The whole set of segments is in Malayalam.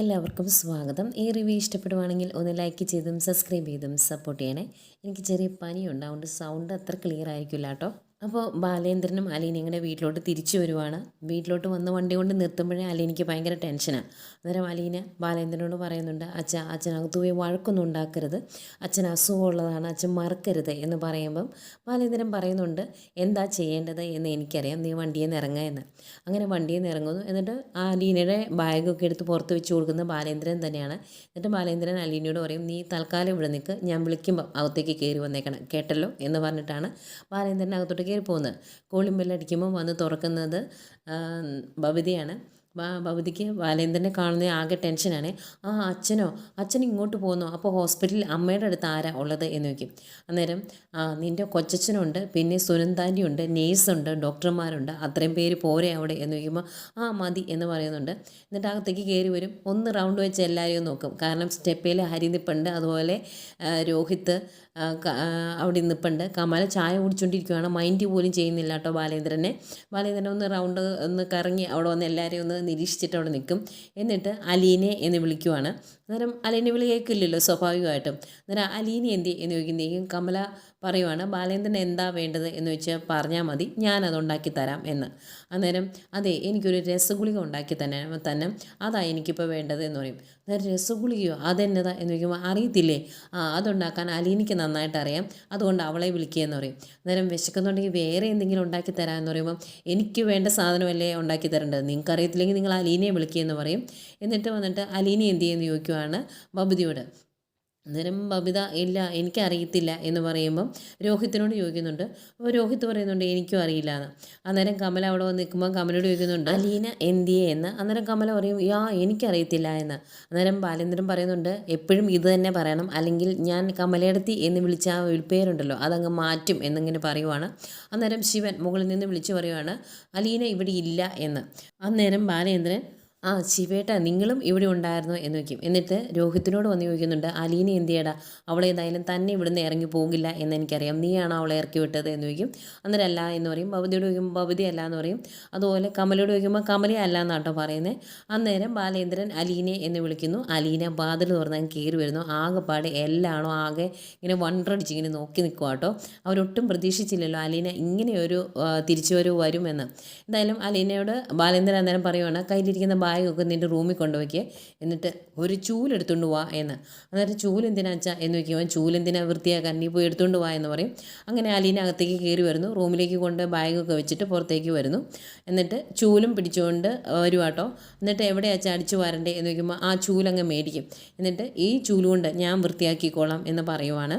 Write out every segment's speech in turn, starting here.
എല്ലാവർക്കും സ്വാഗതം. ഈ റിവ്യൂ ഇഷ്ടപ്പെടുവാണെങ്കിൽ ഒന്ന് ലൈക്ക് ചെയ്തും സബ്സ്ക്രൈബ് ചെയ്തും സപ്പോർട്ട് ചെയ്യണേ. എനിക്ക് ചെറിയ പനിയുണ്ട്, അതുകൊണ്ട് സൗണ്ട് അത്ര ക്ലിയർ ആയിരിക്കില്ല കേട്ടോ. അപ്പോൾ ബാലേന്ദ്രനും അലീനയും കൂടെ വീട്ടിലോട്ട് തിരിച്ചു വരുവാണ്. വീട്ടിലോട്ട് വന്ന് വണ്ടി കൊണ്ട് നിർത്തുമ്പോഴേ അലീനയ്ക്ക് ഭയങ്കര ടെൻഷനാണ്. അന്നേരം അലീന ബാലേന്ദ്രനോട് പറയുന്നുണ്ട്, അച്ഛനകത്ത് പോയി വഴക്കൊന്നും ഉണ്ടാക്കരുത്, അച്ഛൻ അസുഖമുള്ളതാണ്, അച്ഛൻ മറക്കരുത് എന്ന് പറയുമ്പം ബാലേന്ദ്രൻ പറയുന്നുണ്ട്, എന്താ ചെയ്യേണ്ടത് എന്ന് എനിക്കറിയാം, നീ വണ്ടിയിൽ നിന്ന് ഇറങ്ങുക എന്ന്. അങ്ങനെ വണ്ടിയിൽ നിന്ന് ഇറങ്ങുന്നു. എന്നിട്ട് അലീനയുടെ ബാഗൊക്കെ എടുത്ത് പുറത്ത് വെച്ച് കൊടുക്കുന്ന ബാലേന്ദ്രൻ തന്നെയാണ്. എന്നിട്ട് ബാലേന്ദ്രൻ അലീനയോട് പറയും, നീ തൽക്കാലം ഇവിടെ നിൽക്ക്, ഞാൻ വിളിക്കുമ്പോൾ അകത്തേക്ക് കയറി വന്നേക്കണം കേട്ടല്ലോ എന്ന് പറഞ്ഞിട്ടാണ് ബാലേന്ദ്രൻ അകത്തോട്ട് കയറി പോകുന്നത്. കോളിംഗ് ബെല്ലടിക്കുമ്പോൾ വന്ന് തുറക്കുന്നത് ബബിതയാണ്. ഭവതിക്ക് ബാലേന്ദ്രനെ കാണുന്ന ആകെ ടെൻഷനാണ്. അച്ഛൻ ഇങ്ങോട്ട് പോകുന്നു, അപ്പോൾ ഹോസ്പിറ്റലിൽ അമ്മയുടെ അടുത്ത് ആരാ ഉള്ളത് എന്ന് ചോദിക്കും. അന്നേരം നിൻ്റെ കൊച്ചച്ഛനുണ്ട്, പിന്നെ സുനന്ദാൻ്റിയുണ്ട്, നേഴ്സുണ്ട്, ഡോക്ടർമാരുണ്ട്, അത്രയും പേര് പോരെ അവിടെ എന്ന് ചോദിക്കുമ്പോൾ മതി എന്ന് പറയുന്നുണ്ട്. എന്നിട്ട് അകത്തേക്ക് കയറി വരും. ഒന്ന് റൗണ്ട് വെച്ച് എല്ലാവരെയും നോക്കും. കാരണം സ്റ്റെപ്പയിൽ ഹരി നിൽപ്പുണ്ട്, അതുപോലെ രോഹിത്ത് അവിടെ നിൽപ്പുണ്ട്, കമല ചായ കുടിച്ചുകൊണ്ടിരിക്കുകയാണ്, മൈൻഡ് പോലും ചെയ്യുന്നില്ല കേട്ടോ ബാലേന്ദ്രനെ ഒന്ന് റൗണ്ട് ഒന്ന് കറങ്ങി അവിടെ വന്ന് എല്ലാവരെയും ഒന്ന് നിരീക്ഷിച്ചിട്ട് അവിടെ നിൽക്കും. എന്നിട്ട് അലീനെ എന്ന് വിളിക്കുവാണ്. അന്നേരം അലീനെ വിളി കേൾക്കില്ലല്ലോ സ്വാഭാവികമായിട്ടും. അന്നേരം അലീനെ എന്തി എന്ന് ചോദിക്കുന്നതെങ്കിൽ കമല പറയുവാണ്, ബാലേന്ദ്രൻ എന്താ വേണ്ടത് എന്ന് വെച്ചാൽ പറഞ്ഞാൽ മതി, ഞാനത് ഉണ്ടാക്കി തരാം എന്ന്. അന്നേരം അതെ, എനിക്കൊരു രസഗുളിക ഉണ്ടാക്കി തന്നെ അതാ എനിക്കിപ്പോൾ വേണ്ടത് എന്ന് പറയും. അന്നേരം രസഗുളികയോ അതെന്നതാ എന്ന് ചോദിക്കുമ്പോൾ അറിയത്തില്ലേ, അതുണ്ടാക്കാൻ അലീനയ്ക്ക് നന്നായിട്ട് അറിയാം, അതുകൊണ്ട് അവളെ വിളിക്കുക എന്ന് പറയും. അന്നേരം വിശക്കുന്നുണ്ടെങ്കിൽ വേറെ എന്തെങ്കിലും ഉണ്ടാക്കി തരാമെന്ന് പറയുമ്പം എനിക്ക് വേണ്ട സാധനമല്ലേ ഉണ്ടാക്കി തരേണ്ടത്, നിങ്ങൾക്ക് അറിയത്തില്ലെങ്കിൽ നിങ്ങൾ അലീനയെ വിളിക്കുക എന്ന് പറയും. എന്നിട്ട് വന്നിട്ട് അലീന എന്ത് ചെയ്യുമെന്ന് ചോദിക്കുവാണ് ബബിതയോട്. അന്നേരം ബബിത ഇല്ല എനിക്കറിയത്തില്ല എന്ന് പറയുമ്പം രോഹിത്തിനോട് ചോദിക്കുന്നുണ്ട്. അപ്പോൾ രോഹിത്ത് പറയുന്നുണ്ട് എനിക്കും അറിയില്ല എന്ന്. അന്നേരം കമല അവിടെ വന്ന് നിൽക്കുമ്പോൾ കമലയോട് ചോദിക്കുന്നുണ്ട് അലീന എന്തിയേ എന്ന്. അന്നേരം കമല പറയും എനിക്കറിയത്തില്ല എന്ന്. അന്നേരം ബാലേന്ദ്രൻ പറയുന്നുണ്ട്, എപ്പോഴും ഇത് തന്നെ പറയണം, അല്ലെങ്കിൽ ഞാൻ കമലയെടുത്തി എന്ന് വിളിച്ച ആ വിളിപ്പേരുണ്ടല്ലോ അതങ്ങ് മാറ്റും എന്നിങ്ങനെ പറയുവാണ്. അന്നേരം ശിവൻ മുകളിൽ നിന്ന് വിളിച്ചു പറയുവാണ്, അലീന ഇവിടെ ഇല്ല എന്ന്. അന്നേരം ബാലേന്ദ്രൻ ശിവേട്ടാ നിങ്ങളും ഇവിടെ ഉണ്ടായിരുന്നോ എന്ന് വയ്ക്കും. എന്നിട്ട് രോഹിത്തിനോട് വന്ന് ചോദിക്കുന്നുണ്ട്, അലീന എന്തിയടാ, അവളെ ഏതായാലും തന്നെ ഇവിടുന്ന് ഇറങ്ങി പോകില്ല എന്ന് എനിക്കറിയാം, നീയാണോ അവളെ ഇറക്കി വിട്ടത് എന്ന് ചോദിക്കും. അന്നേരം അല്ല എന്ന് പറയും. ബബിതയോട് ചോദിക്കുമ്പോൾ ബബിത അല്ല എന്ന് പറയും. അതുപോലെ കമലയോട് ചോദിക്കുമ്പോൾ കമല അല്ല എന്നാട്ടോ പറയുന്നത്. അന്നേരം ബാലേന്ദ്രൻ അലീനെ എന്ന് വിളിക്കുന്നു. അലീന വാതിൽ തുറന്നാൽ കയറി വരുന്നു. ആകെപ്പാട് എല്ലാണോ ആകെ ഇങ്ങനെ വണ്ടടിച്ച് ഇങ്ങനെ നോക്കി നിൽക്കുക കേട്ടോ. അവരൊട്ടും പ്രതീക്ഷിച്ചില്ലല്ലോ അലീന ഇങ്ങനെയൊരു തിരിച്ചുവരവ് വരുമെന്ന്. എന്തായാലും അലീനയോട് ബാലേന്ദ്രൻ അന്നേരം പറയുവാണ്, കയ്യിലിരിക്കുന്ന ബാഗൊക്കെ നിൻ്റെ റൂമിൽ കൊണ്ടുവയ്ക്കുക, എന്നിട്ട് ഒരു ചൂലെടുത്തുകൊണ്ട് വാ എന്ന്. അന്നേരം ചൂലെന്തിനാ അച്ഛാ എന്ന് വയ്ക്കുമ്പോൾ ചൂലെന്തിനാ വൃത്തിയാക്കാൻ, നീ പോയി എടുത്തുകൊണ്ട് വാ എന്ന് പറയും. അങ്ങനെ അലീന അകത്തേക്ക് കയറി വരുന്നു. റൂമിലേക്ക് കൊണ്ട് ബാഗൊക്കെ വെച്ചിട്ട് പുറത്തേക്ക് വരുന്നു. എന്നിട്ട് ചൂലും പിടിച്ചുകൊണ്ട് വരുവാട്ടോ. എന്നിട്ട് എവിടെയാ അച്ഛാ അടിച്ചു വാരണ്ടേ എന്ന് വയ്ക്കുമ്പോൾ ആ ചൂലങ്ങ് മേടിക്കും. എന്നിട്ട് ഈ ചൂലുകൊണ്ട് ഞാൻ വൃത്തിയാക്കിക്കോളാം എന്ന് പറയുവാണ്.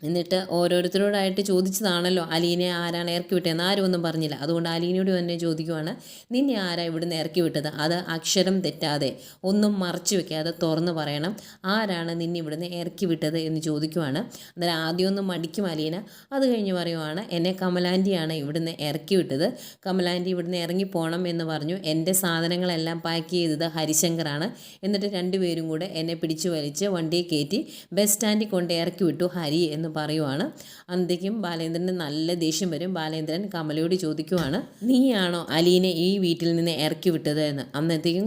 എന്നിട്ട് ഓരോരുത്തരോടായിട്ട് ചോദിച്ചതാണല്ലോ അലീനെ ആരാണ് ഇറക്കി വിട്ടതെന്ന്, ആരും ഒന്നും പറഞ്ഞില്ല. അതുകൊണ്ട് അലീനയോട് തന്നെ ചോദിക്കുവാണ്, നിന്നെ ആരാ ഇവിടുന്ന് ഇറക്കി വിട്ടത്, അത് അക്ഷരം തെറ്റാതെ ഒന്നും മറച്ചു വെക്കാതെ തുറന്ന് പറയണം, ആരാണ് നിന്നെ ഇവിടുന്ന് ഇറക്കി വിട്ടത് എന്ന് ചോദിക്കുവാണ്. അന്നേരം ആദ്യമൊന്നും മടിക്കും അലീന. അത് കഴിഞ്ഞ് പറയുവാണ്, എന്നെ കമലാൻ്റിയാണ് ഇവിടുന്ന് ഇറക്കി വിട്ടത്, കമലാൻ്റി ഇവിടുന്ന് ഇറങ്ങിപ്പോണം എന്ന് പറഞ്ഞു, എൻ്റെ സാധനങ്ങളെല്ലാം പാക്ക് ചെയ്തത് ഹരിശങ്കറാണ്, എന്നിട്ട് രണ്ടുപേരും കൂടെ എന്നെ പിടിച്ചു വലിച്ച് വണ്ടിയെ കയറ്റി ബസ് സ്റ്റാൻഡിൽ കൊണ്ട് ഇറക്കി വിട്ടു ഹരി എന്ന് പറയുവാണ്. അന്നേക്കും ബാലേന്ദ്രന് നല്ല ദേഷ്യം വരും. ബാലേന്ദ്രൻ കമലയോട് ചോദിക്കുവാണ്, നീയാണോ അലീനെ ഈ വീട്ടിൽ നിന്ന് ഇറക്കി വിട്ടത് എന്ന്. അന്നത്തേക്കും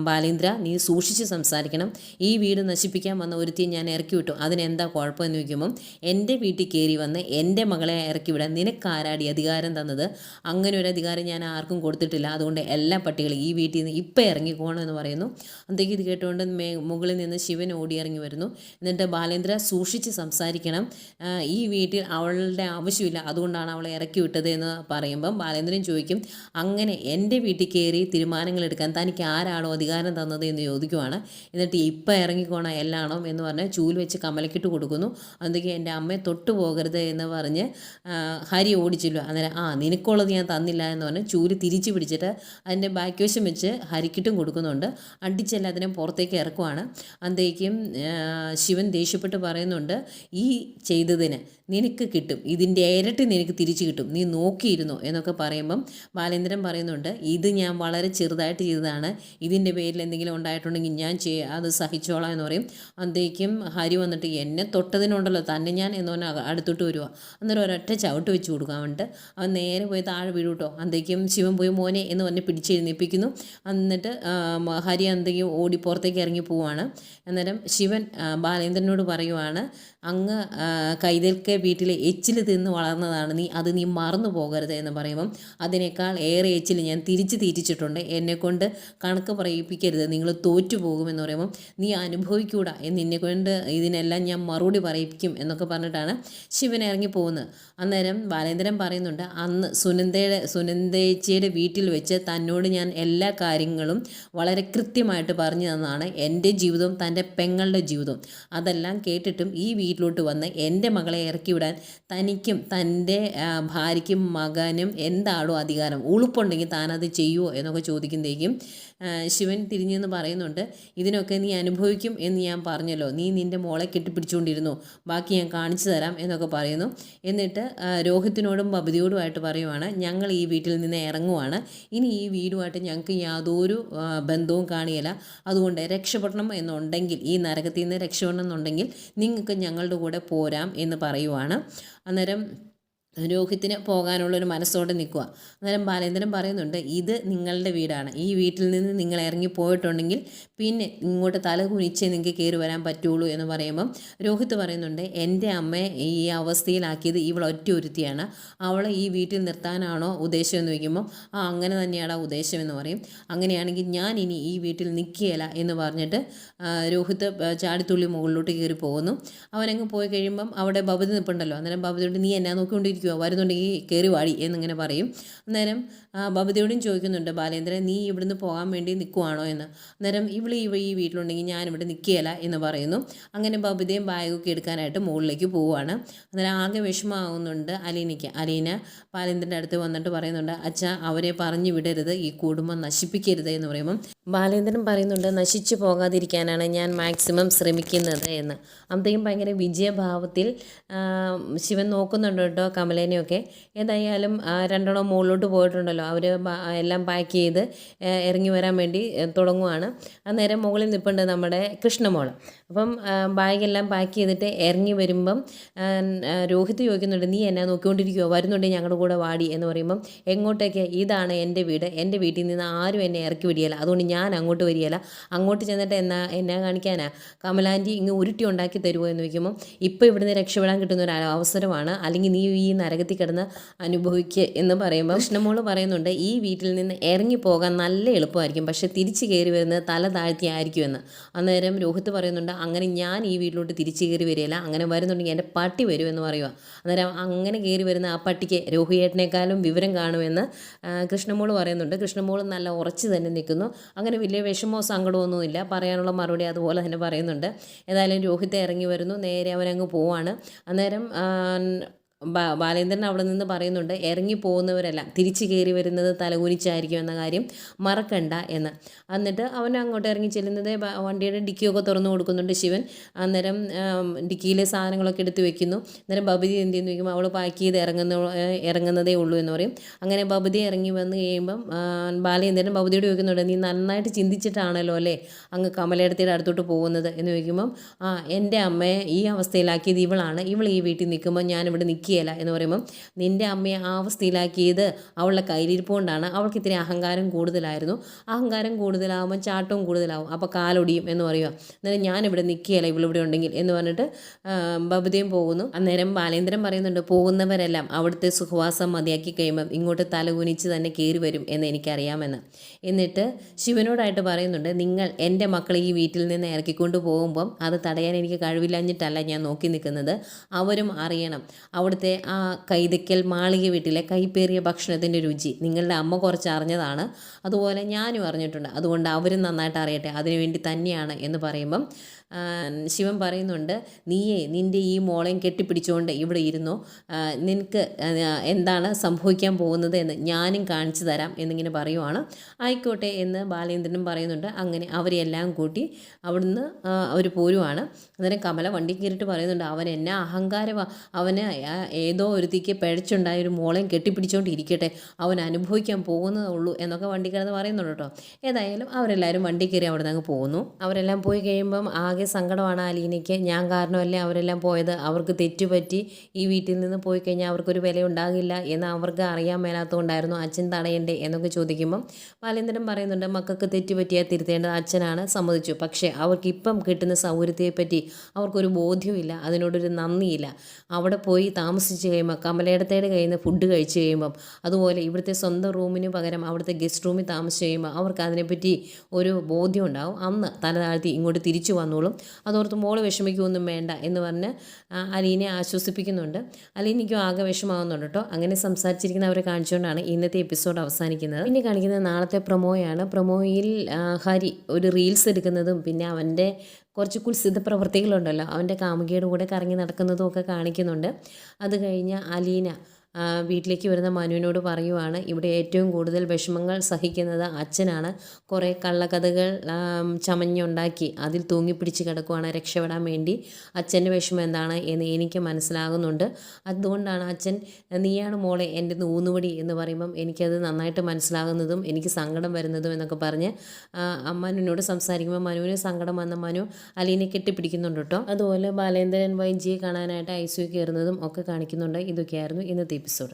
ബാലേന്ദ്ര നീ സൂക്ഷിച്ച് സംസാരിക്കണം, ഈ വീട് നശിപ്പിക്കാൻ വന്ന ഒരുത്തിയെ ഞാൻ ഇറക്കി വിട്ടു, അതിനെന്താ കുഴപ്പമെന്ന് ചോദിക്കുമ്പം എൻ്റെ വീട്ടിൽ കയറി വന്ന് എൻ്റെ മകളെ ഇറക്കി വിടാൻ നിനക്കാരാടി അധികാരം തന്നത്, അങ്ങനെ ഒരു അധികാരം ഞാൻ ആർക്കും കൊടുത്തിട്ടില്ല, അതുകൊണ്ട് എല്ലാ പട്ടികളും ഈ വീട്ടിൽ നിന്ന് ഇപ്പം ഇറങ്ങിക്കോണം എന്ന് പറയുന്നു. അന്നത്തേക്ക് ഇത് കേട്ടുകൊണ്ട് മുകളിൽ നിന്ന് ശിവൻ ഓടി ഇറങ്ങി വരുന്നു. എന്നിട്ട് ബാലേന്ദ്ര സൂക്ഷിച്ച് സംസാരിക്കണം, ഈ വീട്ടിൽ അവളുടെ ആവശ്യമില്ല, അതുകൊണ്ടാണ് അവളെ ഇറക്കി വിട്ടത് എന്ന് പറയുമ്പം ബാലേന്ദ്രൻ ചോദിക്കും, അങ്ങനെ എൻ്റെ വീട്ടിൽ കയറി തീരുമാനങ്ങൾ എടുക്കാൻ തനിക്ക് ആരാണോ അധികാരം തന്നത് എന്ന് ചോദിക്കുവാണ്. എന്നിട്ട് ഇപ്പം ഇറങ്ങിക്കോണം എല്ലാണോ എന്ന് പറഞ്ഞ് ചൂല് വെച്ച് കമലക്കിട്ട് കൊടുക്കുന്നു. അതൊക്കെ എൻ്റെ അമ്മയെ തൊട്ടു പോകരുത് എന്ന് പറഞ്ഞ് ഹരി ഓടിച്ചില്ലോ. അന്നേരം നിനക്കുള്ളത് ഞാൻ തന്നില്ല എന്ന് പറഞ്ഞ് ചൂല് തിരിച്ചു പിടിച്ചിട്ട് അതിൻ്റെ ബാക്ക് വശം വെച്ച് ഹരിക്കിട്ടും കൊടുക്കുന്നുണ്ട്. അടിച്ചെല്ലാത്തിനും പുറത്തേക്ക് ഇറക്കുവാണ്. അന്നേക്കും ശിവൻ ദേഷ്യപ്പെട്ട് പറയുന്നുണ്ട്, ഈ ചെയ്തതിന് നിനക്ക് കിട്ടും, ഇതിൻ്റെ ഇരട്ടി നിനക്ക് തിരിച്ചു കിട്ടും, നീ നോക്കിയിരുന്നോ എന്നൊക്കെ പറയുമ്പം ബാലേന്ദ്രൻ പറയുന്നുണ്ട്, ഇത് ഞാൻ വളരെ ചെറുതായിട്ട് ചെയ്തതാണ്, ഇതിൻ്റെ പേരിൽ എന്തെങ്കിലും ഉണ്ടായിട്ടുണ്ടെങ്കിൽ ഞാൻ അത് സഹിച്ചോളാം എന്ന് പറയും. അന്തേക്കും ഹരി വന്നിട്ട് എന്നെ തൊട്ടതിനുണ്ടല്ലോ തന്നെ ഞാൻ എന്ന് പറഞ്ഞാൽ അടുത്തോട്ട് വരുക. അന്നേരം ഒരൊറ്റ ചവിട്ട് വെച്ച് കൊടുക്കാൻ വേണ്ടിയിട്ട് അവൻ നേരെ പോയി താഴെ വീഴും കേട്ടോ. അന്തേക്കും ശിവൻ പോയി മോനെ എന്ന് പറഞ്ഞ് പിടിച്ചെഴുന്നേൽപ്പിക്കുന്നു. എന്നിട്ട് ഹരി എന്തെങ്കിലും ഓടി പുറത്തേക്ക് ഇറങ്ങി പോവാണ്. അന്നേരം ശിവൻ ബാലേന്ദ്രനോട് പറയുവാണ്, അങ്ങ് കൈതൽക്കെ വീട്ടിലെ എച്ചിൽ തിന്ന് വളർന്നതാണ് നീ മറന്നു പോകരുത് എന്ന് പറയുമ്പം അതിനേക്കാൾ ഏറെ എച്ചിൽ ഞാൻ തിരിച്ച് തീറ്റിച്ചിട്ടുണ്ട്, എന്നെക്കൊണ്ട് കണക്ക് പറയിപ്പിക്കരുത്, നിങ്ങൾ തോറ്റു പോകുമെന്ന് പറയുമ്പം നീ അനുഭവിക്കൂടാ നിന്നെക്കൊണ്ട് ഇതിനെല്ലാം ഞാൻ മറുപടി പറയിപ്പിക്കും എന്നൊക്കെ പറഞ്ഞിട്ടാണ് ശിവൻ ഇറങ്ങി പോകുന്നത്. അന്നേരം ബാലേന്ദ്രൻ പറയുന്നുണ്ട്, അന്ന് സുനന്ദേച്ചിയുടെ വീട്ടിൽ വെച്ച് തന്നോട് ഞാൻ എല്ലാ കാര്യങ്ങളും വളരെ കൃത്യമായിട്ട് പറഞ്ഞു തന്നതാണ്, എൻ്റെ ജീവിതവും തൻ്റെ പെങ്ങളുടെ ജീവിതവും. അതെല്ലാം കേട്ടിട്ടും ഈ വീട്ടിലോട്ട് വന്ന് എൻ്റെ മകളെ ഇറക്കി വിടാൻ തനിക്കും തൻ്റെ ഭാര്യയ്ക്കും മകനും എന്താണോ അധികാരം, ഉളുപ്പുണ്ടെങ്കിൽ താനത് ചെയ്യുമോ എന്നൊക്കെ ചോദിക്കുന്നതേക്കും ശിവൻ തിരിഞ്ഞെന്ന് പറയുന്നുണ്ട്, ഇതിനൊക്കെ നീ അനുഭവിക്കും എന്ന് ഞാൻ പറഞ്ഞല്ലോ, നീ നിൻ്റെ മോളെ കെട്ടിപ്പിടിച്ചുകൊണ്ടിരുന്നു, ബാക്കി ഞാൻ കാണിച്ചു തരാം എന്നൊക്കെ പറയുന്നു. എന്നിട്ട് രോഹിത്തിനോടും ബബിതയോടുമായിട്ട് പറയുവാണ്, ഞങ്ങൾ ഈ വീട്ടിൽ നിന്ന് ഇറങ്ങുവാണ്, ഇനി ഈ വീടുമായിട്ട് ഞങ്ങൾക്ക് യാതൊരു ബന്ധവും കാണിയില്ല, അതുകൊണ്ട് രക്ഷപ്പെടണം എന്നുണ്ടെങ്കിൽ, ഈ നരകത്തിൽ നിന്ന് രക്ഷപ്പെടണം എന്നുണ്ടെങ്കിൽ നിങ്ങൾക്ക് ഞങ്ങളുടെ കൂടെ പോരാം എന്ന് പറയുവാണ്. അന്നേരം രോഹിത്തിന് പോകാനുള്ളൊരു മനസ്സോടെ നിൽക്കുക. അന്നേരം ബാലേന്ദ്രൻ പറയുന്നുണ്ട്, ഇത് നിങ്ങളുടെ വീടാണ്, ഈ വീട്ടിൽ നിന്ന് നിങ്ങൾ ഇറങ്ങി പോയിട്ടുണ്ടെങ്കിൽ പിന്നെ ഇങ്ങോട്ട് തല കുനിച്ചേ നിങ്ങൾക്ക് കയറി വരാൻ പറ്റുള്ളൂ എന്ന് പറയുമ്പം രോഹിത്ത് പറയുന്നുണ്ട്, എൻ്റെ അമ്മയെ ഈ അവസ്ഥയിലാക്കിയത് ഇവൾ ഒറ്റ ഒരുത്തിയാണ്, അവളെ ഈ വീട്ടിൽ നിർത്താനാണോ ഉദ്ദേശം എന്ന് ചോദിക്കുമ്പോൾ അങ്ങനെ തന്നെയാണ് ഉദ്ദേശം എന്ന് പറയും. അങ്ങനെയാണെങ്കിൽ ഞാൻ ഇനി ഈ വീട്ടിൽ നിൽക്കുകയില്ല എന്ന് പറഞ്ഞിട്ട് രോഹിത്ത് ചാടിത്തുള്ളി മുകളിലോട്ട് കയറി പോകുന്നു. അവനങ്ങ് പോയി കഴിയുമ്പം അവിടെ ബബിത നിൽപ്പുണ്ടല്ലോ. അന്നേരം ബബിതയോട് നീ എന്നാ നോക്കിക്കൊണ്ടിരിക്കും, വരുന്നുണ്ടെങ്കിൽ കയറി വാടി എന്നിങ്ങനെ പറയും. അന്നേരം ബബിതയോടും ചോദിക്കുന്നുണ്ട് ബാലേന്ദ്രൻ, നീ ഇവിടുന്ന് പോകാൻ വേണ്ടി നിൽക്കുവാണോ എന്ന്. അന്നേരം ഈ വീട്ടിലുണ്ടെങ്കിൽ ഞാനിവിടെ നിൽക്കുകയില്ല എന്ന് പറയുന്നു. അങ്ങനെ ബബിതയും ബാഗൊക്കെ എടുക്കാനായിട്ട് മുകളിലേക്ക് പോവുകയാണ്. അന്നേരം ആകെ വിഷമമാകുന്നുണ്ട് അലീനയ്ക്ക്. അലീന ബാലേന്ദ്രൻ്റെ അടുത്ത് വന്നിട്ട് പറയുന്നുണ്ട്, അച്ഛാ അവരെ പറഞ്ഞു വിടരുത്, ഈ കുടുംബം നശിപ്പിക്കരുത് എന്ന് പറയുമ്പം ബാലേന്ദ്രൻ പറയുന്നുണ്ട്, നശിച്ചു പോകാതിരിക്കാനാണ് ഞാൻ മാക്സിമം ശ്രമിക്കുന്നത് എന്ന്. അന്നത്തേക്കും ഭയങ്കര വിജയഭാവത്തിൽ ശിവൻ നോക്കുന്നുണ്ട് കേട്ടോ കമലേനെയൊക്കെ. ഏതായാലും രണ്ടെണ്ണം മുകളിലോട്ട് പോയിട്ടുണ്ടല്ലോ, അവർ എല്ലാം പാക്ക് ചെയ്ത് ഇറങ്ങി വരാൻ വേണ്ടി തുടങ്ങുവാണ്. അന്നേരം മുകളിൽ നിൽപ്പുണ്ട് നമ്മുടെ കൃഷ്ണമോൾ. അപ്പം ബാഗെല്ലാം പാക്ക് ചെയ്തിട്ട് ഇറങ്ങി വരുമ്പം രോഹിത് ചോദിക്കുന്നുണ്ട്, നീ എന്നാ നോക്കിക്കൊണ്ടിരിക്കുമോ, വരുന്നുണ്ടെങ്കിൽ ഞങ്ങളുടെ കൂടെ വാടി എന്ന് പറയുമ്പം എങ്ങോട്ടേക്ക്, ഇതാണ് എൻ്റെ വീട്, എൻ്റെ വീട്ടിൽ നിന്ന് ആരും എന്നെ ഇറക്കി വിടിയല്ല, അതുകൊണ്ട് ഞാൻ അങ്ങോട്ട് വരികയില്ല, അങ്ങോട്ട് ചെന്നിട്ട് എന്നാ കാണിക്കാനാ, കമലാൻറ്റി ഇങ്ങ് ഉരുട്ടി ഉണ്ടാക്കി തരുമോ എന്ന് ചോദിക്കുമ്പം ഇപ്പോൾ ഇവിടുന്ന് രക്ഷപ്പെടാൻ കിട്ടുന്ന ഒരു അവസരമാണ്, അല്ലെങ്കിൽ നീ ഈ നരകത്തിൽ കിടന്ന് അനുഭവിക്കുക എന്ന് പറയുമ്പോൾ കൃഷ്ണമോൾ പറയുന്നുണ്ട്, ഈ വീട്ടിൽ നിന്ന് ഇറങ്ങിപ്പോകാൻ നല്ല എളുപ്പമായിരിക്കും, പക്ഷേ തിരിച്ച് കയറി വരുന്നത് തല താഴ്ത്തിയായിരിക്കുമെന്ന്. അന്നേരം രോഹിത്ത് പറയുന്നുണ്ട്, അങ്ങനെ ഞാൻ ഈ വീട്ടിലോട്ട് തിരിച്ച് കയറി വരികയില്ല, അങ്ങനെ വരുന്നുണ്ടെങ്കിൽ എൻ്റെ പട്ടി വരുമെന്ന് പറയുക. അന്നേരം അങ്ങനെ കയറി വരുന്ന ആ പട്ടിക്ക് രോഹിയേട്ടനേക്കാളും വിവരം കാണുമെന്ന് കൃഷ്ണമോൾ പറയുന്നുണ്ട്. കൃഷ്ണമോൾ നല്ല ഉറച്ച് തന്നെ നിൽക്കുന്നു. അങ്ങനെ വലിയ വിഷമോ സങ്കടമൊന്നുമില്ല, പറയാനുള്ള മറുപടി അതുപോലെ തന്നെ പറയുന്നുണ്ട്. ഏതായാലും രോഹിത്തെ ഇറങ്ങി വരുന്നു, നേരെ അവനങ്ങ് പോവാണ്. അന്നേരം ബാലേന്ദ്രൻ അവിടെ നിന്ന് പറയുന്നുണ്ട്, ഇറങ്ങി പോകുന്നവരെല്ലാം തിരിച്ച് കയറി വരുന്നത് തലകുനിച്ചായിരിക്കും എന്ന കാര്യം മറക്കണ്ട എന്ന്. എന്നിട്ട് അവൻ അങ്ങോട്ട് ഇറങ്ങി ചെല്ലുന്നത് വണ്ടിയുടെ ഡിക്കിയൊക്കെ തുറന്നു കൊടുക്കുന്നുണ്ട് ശിവൻ. അന്നേരം ഡിക്കിയിലെ സാധനങ്ങളൊക്കെ എടുത്ത് വെക്കുന്നു. അന്നേരം ബബിതി എന്ത് ചെയ്യുന്നു ചോദിക്കുമ്പോൾ അവൾ പാക്ക് ചെയ്ത് ഇറങ്ങുന്നതേ ഉള്ളൂ എന്ന് പറയും. അങ്ങനെ ബബിതി ഇറങ്ങി വന്ന് കഴിയുമ്പം ബാലേന്ദ്രൻ ബബിതിയോട് ചോദിക്കുന്നുണ്ട്, നീ നന്നായിട്ട് ചിന്തിച്ചിട്ടാണല്ലോ അല്ലേ അങ്ങ് കമലയിടത്തിയുടെ അടുത്തോട്ട് പോകുന്നത് എന്ന് ചോദിക്കുമ്പം എൻ്റെ അമ്മയെ ഈ അവസ്ഥയിലാക്കിയത് ഇവളാണ്, ഇവൾ ഈ വീട്ടിൽ നിൽക്കുമ്പോൾ ഞാനിവിടെ നിൽക്കുകയില്ല എന്ന് പറയുമ്പം നിൻ്റെ അമ്മയെ ആ അവസ്ഥയിലാക്കിയത് അവളുടെ കയ്യിലിരിപ്പുകൊണ്ടാണ്, അവൾക്ക് ഇത്തിരി അഹങ്കാരം കൂടുതലായിരുന്നു, അഹങ്കാരം കൂടുതലാകുമ്പോൾ ചാട്ടവും കൂടുതലാവും, അപ്പോൾ കാലൊടിയും എന്ന് പറയുക. അന്നേരം ഞാനിവിടെ നിൽക്കുകയില്ല ഇവളിവിടെ ഉണ്ടെങ്കിൽ എന്ന് പറഞ്ഞിട്ട് ബബിതയും പോകുന്നു. അന്നേരം ബാലേന്ദ്രൻ പറയുന്നുണ്ട്, പോകുന്നവരെല്ലാം അവിടുത്തെ സുഖവാസം മതിയാക്കി കഴിയുമ്പം ഇങ്ങോട്ട് തലകുനിച്ച് തന്നെ കയറി വരും എന്ന് എനിക്കറിയാമെന്ന്. എന്നിട്ട് ശിവനോടായിട്ട് പറയുന്നുണ്ട്, നിങ്ങൾ എൻ്റെ മക്കളെ ഈ വീട്ടിൽ നിന്ന് ഇറക്കിക്കൊണ്ട് പോകുമ്പം അത് തടയാൻ എനിക്ക് കഴിവില്ലാഞ്ഞിട്ടല്ല ഞാൻ നോക്കി നിൽക്കുന്നത്, അവരും അറിയണം അവിടുത്തെ ആ കൈതയ്ക്കൽ മാളിക വീട്ടിലെ കൈപ്പേറിയ ഭക്ഷണത്തിൻ്റെ രുചി നിങ്ങളുടെ അമ്മ കുറച്ച് അറിഞ്ഞതാണ്, അതുപോലെ ഞാനും അറിഞ്ഞിട്ടുണ്ട്, അതുകൊണ്ട് അവരും നന്നായിട്ട് അറിയട്ടെ, അതിനുവേണ്ടി തന്നെയാണ് എന്ന് പറയുമ്പം ശിവൻ പറയുന്നുണ്ട്, നീയേ നിൻ്റെ ഈ മോളെയും കെട്ടിപ്പിടിച്ചുകൊണ്ട് ഇവിടെ ഇരുന്നോ, നിനക്ക് എന്താണ് സംഭവിക്കാൻ പോകുന്നത് എന്ന് ഞാനും കാണിച്ചു തരാം എന്നിങ്ങനെ പറയുവാണ്. ആയിക്കോട്ടെ എന്ന് ബാലേന്ദ്രനും പറയുന്നുണ്ട്. അങ്ങനെ അവരെല്ലാം കൂട്ടി അവിടുന്ന് അവർ പോരുവാണ്. അന്നേരം കമല വണ്ടി കയറിയിട്ട് പറയുന്നുണ്ട്, അവൻ എന്നാ അഹങ്കാരമാണ്, അവന് ഏതോ ഒരുത്തിക്ക് പിഴച്ചുണ്ടായ ഒരു മോളെയും കെട്ടിപ്പിടിച്ചുകൊണ്ട് ഇരിക്കട്ടെ, അവൻ അനുഭവിക്കാൻ പോകുന്നതേ ഉള്ളൂ എന്നൊക്കെ വണ്ടി കിടന്ന് പറയുന്നുണ്ട് കേട്ടോ. ഏതായാലും അവരെല്ലാവരും വണ്ടി കയറി അവിടെ നിന്ന് അങ്ങ് പോകുന്നു. അവരെല്ലാം പോയി കഴിയുമ്പം ആകെ സങ്കടമാണ് അലീനയ്ക്ക്. ഞാൻ കാരണമല്ലേ അവരെല്ലാം പോയത്, അവർക്ക് തെറ്റുപറ്റി ഈ വീട്ടിൽ നിന്ന് പോയി കഴിഞ്ഞാൽ അവർക്കൊരു വില ഉണ്ടാകില്ല എന്ന് അവർക്ക് അറിയാൻ മേലാത്തതുകൊണ്ടായിരുന്നു അച്ഛൻ തടയണ്ടേ എന്നൊക്കെ ചോദിക്കുമ്പം ബാലേന്ദ്രൻ പറയുന്നുണ്ട്, മക്കൾക്ക് തെറ്റുപറ്റിയാൽ തിരുത്തേണ്ടത് അച്ഛനാണ്, സമ്മതിച്ചു. പക്ഷേ അവർക്ക് ഇപ്പം കിട്ടുന്ന സൗകര്യത്തെപ്പറ്റി അവർക്കൊരു ബോധ്യമില്ല, അതിനോടൊരു നന്ദിയില്ല. അവിടെ പോയി താമസിച്ച് കഴിയുമ്പോൾ കമലയിടത്തേടെ കയ്യിൽ നിന്ന് ഫുഡ് കഴിച്ച് കഴിയുമ്പം, അതുപോലെ ഇവിടുത്തെ സ്വന്തം റൂമിന് പകരം അവിടുത്തെ ഗസ്റ്റ് റൂമിൽ താമസിച്ച് കഴിയുമ്പോൾ അവർക്ക് അതിനെപ്പറ്റി ഒരു ബോധ്യം ഉണ്ടാവും. അന്ന് തല താഴ്ത്തി ഇങ്ങോട്ട് തിരിച്ചു വന്നോളും, അതോർത്ത് മോള് വിഷമിക്കുകയൊന്നും വേണ്ട എന്ന് പറഞ്ഞ് അലീനെ ആശ്വസിപ്പിക്കുന്നുണ്ട്. അലീനയ്ക്കും ആകെ വിഷമാവുന്നുണ്ട് കേട്ടോ. അങ്ങനെ സംസാരിച്ചിരിക്കുന്നവരെ കാണിച്ചുകൊണ്ടാണ് ഇന്നത്തെ എപ്പിസോഡ് അവസാനിക്കുന്നത്. പിന്നെ കാണിക്കുന്നത് നാളത്തെ പ്രൊമോയാണ്. പ്രൊമോയിൽ ഹരി ഒരു റീൽസ് എടുക്കുന്നതും പിന്നെ അവൻ്റെ കുറച്ച് കുത്സിത പ്രവൃത്തികളുണ്ടല്ലോ, അവൻ്റെ കാമുകിയുടെ കൂടെ കറങ്ങി നടക്കുന്നതും ഒക്കെ കാണിക്കുന്നുണ്ട്. അത് കഴിഞ്ഞ് അലീന വീട്ടിലേക്ക് വരുന്ന മനുവിനോട് പറയുവാണ്, ഇവിടെ ഏറ്റവും കൂടുതൽ വിഷമങ്ങൾ സഹിക്കുന്നത് അച്ഛനാണ്. കുറേ കള്ളക്കഥകൾ ചമഞ്ഞുണ്ടാക്കി അതിൽ തൂങ്ങിപ്പിടിച്ച് കിടക്കുവാണ് രക്ഷപ്പെടാൻ വേണ്ടി. അച്ഛൻ്റെ വിഷമം എന്താണ് എന്ന് എനിക്ക് മനസ്സിലാകുന്നുണ്ട്. അതുകൊണ്ടാണ് അച്ഛൻ നീയാണ് മോളെ എൻ്റെ ഊന്നുവടി എന്ന് പറയുമ്പം എനിക്കത് നന്നായിട്ട് മനസ്സിലാകുന്നതും എനിക്ക് സങ്കടം വരുന്നതും എന്നൊക്കെ പറഞ്ഞ് മനുവിനോട് സംസാരിക്കുമ്പോൾ മനുവിന് സങ്കടം വന്ന മനു അലീനെ കെട്ടിപ്പിടിക്കുന്നുണ്ട് കേട്ടോ. അതുപോലെ ബാലേന്ദ്രൻ വൈജിയെ കാണാനായിട്ട് ഐസിയു കയറുന്നതും ഒക്കെ കാണിക്കുന്നുണ്ട്. ഇതൊക്കെയായിരുന്നു ഇന്നത്തെ എപ്പിസോഡ്.